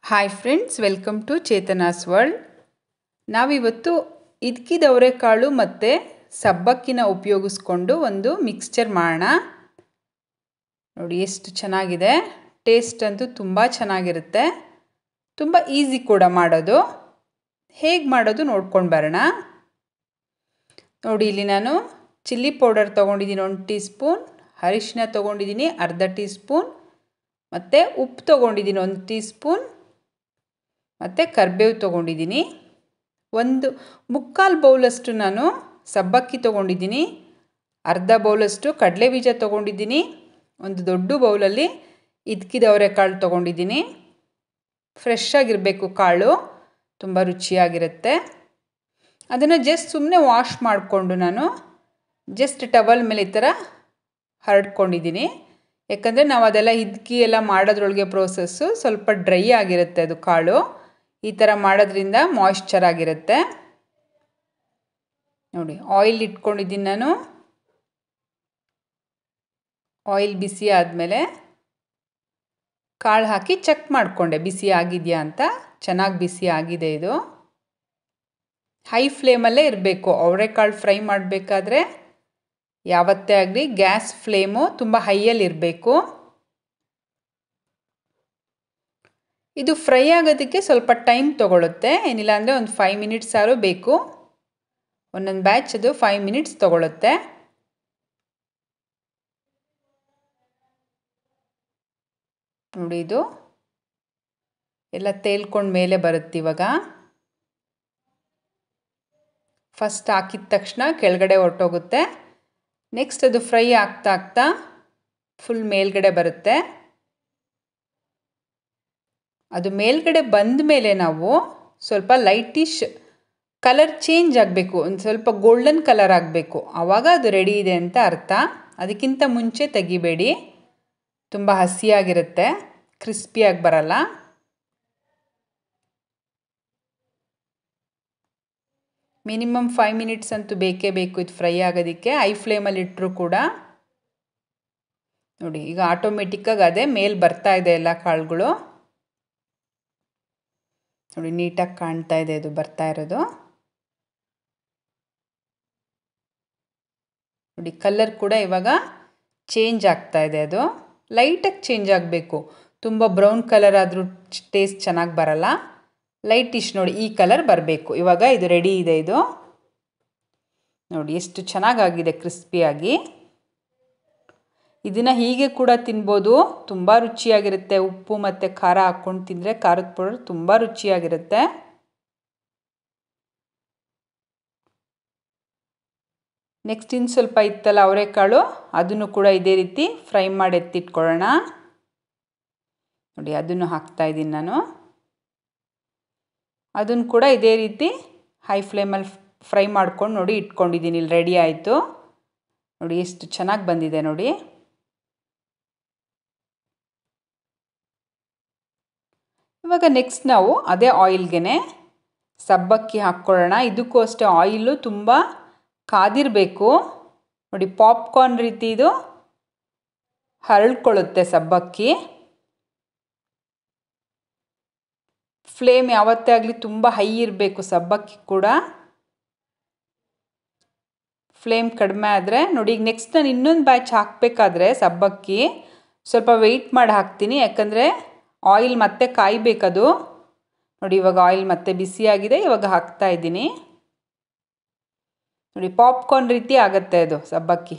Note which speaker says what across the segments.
Speaker 1: Hi friends, welcome to Chetana's world. ನಾವಿವತ್ತು ಇದ್ಕಿದ ಅವರೆಕಾಳು ಮತ್ತು ಸಬ್ಬಕ್ಕಿನ ಉಪಯೋಗಿಸ್ಕೊಂಡು ಒಂದು ಮಿಕ್ಸ್ಚರ್ ಮಾಡೋಣ. ನೋಡಿ ಎಷ್ಟು ಚೆನ್ನಾಗಿದೆ. ಟೇಸ್ಟ್ ಅಂತೂ ತುಂಬ ಚೆನ್ನಾಗಿರುತ್ತೆ. ತುಂಬ ಈಸಿ ಕೂಡ ಮಾಡೋದು. ಹೇಗೆ ಮಾಡೋದು ನೋಡ್ಕೊಂಡು ಬರೋಣ. ನೋಡಿ, ಇಲ್ಲಿ ನಾನು ಚಿಲ್ಲಿ ಪೌಡರ್ ತೊಗೊಂಡಿದ್ದೀನಿ 1 ಟೀ ಸ್ಪೂನ್, ಅರಿಶಿನ ತೊಗೊಂಡಿದ್ದೀನಿ ಅರ್ಧ ಟೀ ಸ್ಪೂನ್, ಮತ್ತು ಉಪ್ಪು ತೊಗೊಂಡಿದ್ದೀನಿ 1 ಟೀ ಸ್ಪೂನ್, ಮತ್ತು ಕರಿಬೇವು ತೊಗೊಂಡಿದ್ದೀನಿ. ಒಂದು ಮುಕ್ಕಾಲು ಬೌಲಷ್ಟು ನಾನು ಸಬ್ಬಕ್ಕಿ ತೊಗೊಂಡಿದ್ದೀನಿ, ಅರ್ಧ ಬೌಲಷ್ಟು ಕಡಲೆ ಬೀಜ ತೊಗೊಂಡಿದ್ದೀನಿ, ಒಂದು ದೊಡ್ಡ ಬೌಲಲ್ಲಿ ಇದ್ಕಿದ ಅವರೆಕಾಳು ತೊಗೊಂಡಿದ್ದೀನಿ. ಫ್ರೆಶ್ ಆಗಿರಬೇಕು ಕಾಳು, ತುಂಬ ರುಚಿಯಾಗಿರುತ್ತೆ. ಅದನ್ನು ಜಸ್ಟ್ ಸುಮ್ಮನೆ ವಾಶ್ ಮಾಡಿಕೊಂಡು ನಾನು ಜಸ್ಟ್ ಟವಲ್ ಮೇಲೆ ಈ ಥರ ಹರಡ್ಕೊಂಡಿದ್ದೀನಿ. ಯಾಕಂದರೆ ನಾವು ಅದೆಲ್ಲ ಇದ್ಕಿ ಎಲ್ಲ ಮಾಡೋದ್ರೊಳಗೆ ಪ್ರೋಸೆಸ್ಸು ಸ್ವಲ್ಪ ಡ್ರೈ ಆಗಿರುತ್ತೆ. ಅದು ಕಾಳು ಈ ಥರ ಮಾಡೋದ್ರಿಂದ ಮಾಯ್ಶ್ಚರ್ ಆಗಿರುತ್ತೆ. ನೋಡಿ, ಆಯಿಲ್ ಇಟ್ಕೊಂಡಿದ್ದೀನಿ ನಾನು. ಆಯಿಲ್ ಬಿಸಿ ಆದಮೇಲೆ ಕಾಳು ಹಾಕಿ ಚೆಕ್ ಮಾಡಿಕೊಂಡೆ ಬಿಸಿ ಆಗಿದೆಯಾ ಅಂತ. ಚೆನ್ನಾಗಿ ಬಿಸಿ ಆಗಿದೆ. ಇದು ಹೈ ಫ್ಲೇಮಲ್ಲೇ ಇರಬೇಕು. ಅವರೆಕಾಳು ಫ್ರೈ ಮಾಡಬೇಕಾದ್ರೆ ಯಾವತ್ತೇ ಆಗಲಿ ಗ್ಯಾಸ್ ಫ್ಲೇಮು ತುಂಬ ಹೈಯಲ್ಲಿ ಇರಬೇಕು. ಇದು ಫ್ರೈ ಆಗೋದಕ್ಕೆ ಸ್ವಲ್ಪ ಟೈಮ್ ತೊಗೊಳುತ್ತೆ. ಏನಿಲ್ಲ ಅಂದರೆ ಒಂದು 5 ಮಿನಿಟ್ಸ್ ಆದರೂ ಬೇಕು. ಒಂದೊಂದು ಬ್ಯಾಚ್ ಅದು 5 ಮಿನಿಟ್ಸ್ ತೊಗೊಳುತ್ತೆ. ನೋಡಿ, ಇದು ಎಲ್ಲ ತೇಲ್ಕೊಂಡು ಮೇಲೆ ಬರುತ್ತೆ. ಇವಾಗ ಫಸ್ಟ್ ಹಾಕಿದ ತಕ್ಷಣ ಕೆಳಗಡೆ ಹೊರಟೋಗುತ್ತೆ. ನೆಕ್ಸ್ಟ್ ಅದು ಫ್ರೈ ಆಗ್ತಾ ಆಗ್ತಾ ಫುಲ್ ಮೇಲ್ಗಡೆ ಬರುತ್ತೆ. ಅದು ಮೇಲ್ಗಡೆ ಬಂದ ಮೇಲೆ ನಾವು ಸ್ವಲ್ಪ ಲೈಟಿಶ್ ಕಲರ್ ಚೇಂಜ್ ಆಗಬೇಕು, ಒಂದು ಸ್ವಲ್ಪ ಗೋಲ್ಡನ್ ಕಲರ್ ಆಗಬೇಕು. ಆವಾಗ ಅದು ರೆಡಿ ಇದೆ ಅಂತ ಅರ್ಥ. ಅದಕ್ಕಿಂತ ಮುಂಚೆ ತೆಗಿಬೇಡಿ, ತುಂಬ ಹಸಿಯಾಗಿರುತ್ತೆ, ಕ್ರಿಸ್ಪಿಯಾಗಿ ಬರಲ್ಲ. ಮಿನಿಮಮ್ 5 ಮಿನಿಟ್ಸ್ ಅಂತೂ ಬೇಕೇ ಬೇಕು ಇದು ಫ್ರೈ ಆಗೋದಕ್ಕೆ. ಐ ಫ್ಲೇಮಲ್ಲಿ ಇಟ್ಟರೂ ಕೂಡ. ನೋಡಿ, ಈಗ ಆಟೋಮೆಟಿಕ್ಕಾಗಿ ಅದೇ ಮೇಲೆ ಬರ್ತಾ ಇದೆ ಎಲ್ಲ ಕಾಳುಗಳು. ನೋಡಿ, ನೀಟಾಗಿ ಕಾಣ್ತಾ ಇದೆ ಇದು ಬರ್ತಾ ಇರೋದು. ನೋಡಿ, ಕಲರ್ ಕೂಡ ಇವಾಗ ಚೇಂಜ್ ಆಗ್ತಾ ಇದೆ. ಅದು ಲೈಟಾಗಿ ಚೇಂಜ್ ಆಗಬೇಕು. ತುಂಬ ಬ್ರೌನ್ ಕಲರ್ ಆದರೂ ಟೇಸ್ಟ್ ಚೆನ್ನಾಗಿ ಬರಲ್ಲ. ಲೈಟಿಶ್ ನೋಡಿ ಈ ಕಲರ್ ಬರಬೇಕು. ಇವಾಗ ಇದು ರೆಡಿ ಇದೆ. ಇದು ನೋಡಿ ಎಷ್ಟು ಚೆನ್ನಾಗಾಗಿದೆ ಕ್ರಿಸ್ಪಿಯಾಗಿ. ಇದನ್ನು ಹೀಗೆ ಕೂಡ ತಿನ್ಬೋದು, ತುಂಬ ರುಚಿಯಾಗಿರುತ್ತೆ. ಉಪ್ಪು ಮತ್ತು ಖಾರ ಹಾಕ್ಕೊಂಡು ತಿಂದರೆ ಖಾರದ ಪೌಡರ್ ತುಂಬ ರುಚಿಯಾಗಿರುತ್ತೆ. ನೆಕ್ಸ್ಟ್ ಇನ್ನು ಸ್ವಲ್ಪ ಇತ್ತಲ್ಲ ಅವರೆಕಾಳು, ಅದನ್ನು ಕೂಡ ಇದೇ ರೀತಿ ಫ್ರೈ ಮಾಡಿ ಎತ್ತಿಟ್ಕೊಳ್ಳೋಣ. ನೋಡಿ, ಅದನ್ನು ಹಾಕ್ತಾಯಿದ್ದೀನಿ ನಾನು. ಅದನ್ನು ಕೂಡ ಇದೇ ರೀತಿ ಹೈ ಫ್ಲೇಮಲ್ಲಿ ಫ್ರೈ ಮಾಡ್ಕೊಂಡು ನೋಡಿ ಇಟ್ಕೊಂಡಿದ್ದೀನಿ. ಇಲ್ಲಿ ರೆಡಿ ಆಯಿತು. ನೋಡಿ ಎಷ್ಟು ಚೆನ್ನಾಗಿ ಬಂದಿದೆ ನೋಡಿ. ಇವಾಗ ನೆಕ್ಸ್ಟ್ ನಾವು ಅದೇ ಆಯಿಲ್ಗೆ ಸಬ್ಬಕ್ಕಿ ಹಾಕ್ಕೊಳ್ಳೋಣ. ಇದಕ್ಕೂ ಅಷ್ಟೇ ಆಯಿಲು ತುಂಬ ಕಾದಿರಬೇಕು. ನೋಡಿ, ಪಾಪ್ಕಾರ್ನ್ ರೀತಿ ಇದು ಹರಳ್ಕೊಳ್ಳುತ್ತೆ ಸಬ್ಬಕ್ಕಿ. ಫ್ಲೇಮ್ ಯಾವತ್ತೇ ಆಗಲಿ ತುಂಬ ಹೈ ಇರಬೇಕು ಸಬ್ಬಕ್ಕಿ ಕೂಡ. ಫ್ಲೇಮ್ ಕಡಿಮೆ ಆದರೆ ನೋಡಿ, ಈಗ ನೆಕ್ಸ್ಟ್ ನಾನು ಇನ್ನೊಂದು ಬ್ಯಾಚ್ ಹಾಕಬೇಕಾದ್ರೆ ಸಬ್ಬಕ್ಕಿ ಸ್ವಲ್ಪ ವೆಯ್ಟ್ ಮಾಡಿ ಹಾಕ್ತೀನಿ. ಯಾಕಂದರೆ ಆಯಿಲ್ ಮತ್ತೆ ಕಾಯಬೇಕದು. ನೋಡಿ, ಇವಾಗ ಆಯಿಲ್ ಮತ್ತೆ ಬಿಸಿಯಾಗಿದೆ. ಇವಾಗ ಹಾಕ್ತಾ ಇದ್ದೀನಿ. ನೋಡಿ, ಪಾಪ್ಕಾರ್ನ್ ರೀತಿ ಆಗುತ್ತೆ ಅದು ಸಬ್ಬಕ್ಕಿ.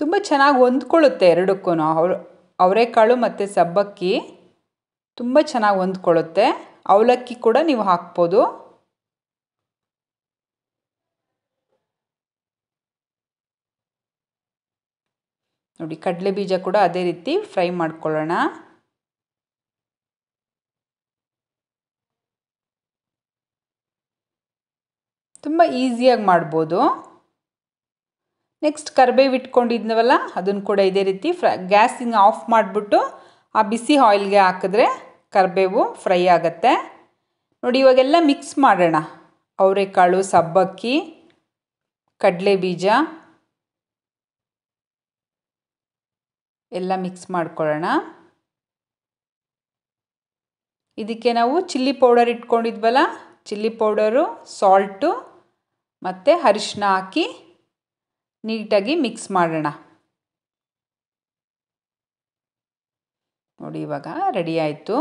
Speaker 1: ತುಂಬ ಚೆನ್ನಾಗಿ ಹೊಂದ್ಕೊಳ್ಳುತ್ತೆ ಎರಡಕ್ಕೂ. ಅವರೆಕಾಳು ಮತ್ತು ಸಬ್ಬಕ್ಕಿ ತುಂಬ ಚೆನ್ನಾಗಿ ಹೊಂದ್ಕೊಳ್ಳುತ್ತೆ. ಅವಲಕ್ಕಿ ಕೂಡ ನೀವು ಹಾಕ್ಬೋದು. ನೋಡಿ, ಕಡಲೆ ಬೀಜ ಕೂಡ ಅದೇ ರೀತಿ ಫ್ರೈ ಮಾಡ್ಕೊಳ್ಳೋಣ. ತುಂಬ ಈಸಿಯಾಗಿ ಮಾಡ್ಬೋದು. ನೆಕ್ಸ್ಟ್ ಕರಿಬೇವು ಇಟ್ಕೊಂಡಿದ್ನವಲ್ಲ, ಅದನ್ನು ಕೂಡ ಇದೇ ರೀತಿ ಗ್ಯಾಸ್ ಹಿಂಗೆ ಆಫ್ ಮಾಡಿಬಿಟ್ಟು ಆ ಬಿಸಿ ಆಯಿಲ್ಗೆ ಹಾಕಿದ್ರೆ ಕರಿಬೇವು ಫ್ರೈ ಆಗುತ್ತೆ. ನೋಡಿ, ಇವಾಗೆಲ್ಲ ಮಿಕ್ಸ್ ಮಾಡೋಣ. ಅವರೆಕಾಳು, ಸಬ್ಬಕ್ಕಿ, ಕಡಲೆ ಬೀಜ ಎಲ್ಲ ಮಿಕ್ಸ್ ಮಾಡ್ಕೊಳ್ಳೋಣ. ಇದಕ್ಕೆ ನಾವು ಚಿಲ್ಲಿ ಪೌಡರ್ ಇಟ್ಕೊಂಡಿದ್ವಲ್ಲ, ಚಿಲ್ಲಿ ಪೌಡರು, ಸಾಲ್ಟು ಮತ್ತು ಅರಿಶಿನ ಹಾಕಿ ನೀಟಾಗಿ ಮಿಕ್ಸ್ ಮಾಡೋಣ. ನೋಡಿ ಇವಾಗ ರೆಡಿ ಆಯಿತು.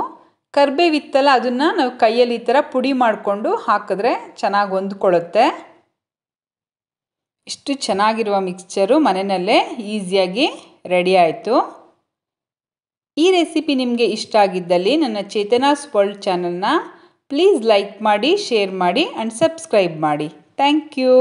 Speaker 1: ಕರಿಬೇವಿತ್ತಲ್ಲ ಅದನ್ನು ನಾವು ಕೈಯಲ್ಲಿ ಈ ಥರ ಪುಡಿ ಮಾಡಿಕೊಂಡು ಹಾಕಿದ್ರೆ ಚೆನ್ನಾಗಿ ಹೊಂದ್ಕೊಳ್ಳುತ್ತೆ. ಇಷ್ಟು ಚೆನ್ನಾಗಿರುವ ಮಿಕ್ಸ್ಚರು ಮನೆಯಲ್ಲೇ ಈಸಿಯಾಗಿ ರೆಡಿ ಆಯಿತು. ಈ ರೆಸಿಪಿ ನಿಮಗೆ ಇಷ್ಟ ಆಗಿದ್ದಲ್ಲಿ ನನ್ನ ಚೇತನಾಸ್ ವರ್ಲ್ಡ್ ಚಾನಲ್ನ ಪ್ಲೀಸ್ ಲೈಕ್ ಮಾಡಿ, ಶೇರ್ ಮಾಡಿ ಆ್ಯಂಡ್ ಸಬ್ಸ್ಕ್ರೈಬ್ ಮಾಡಿ. Thank you.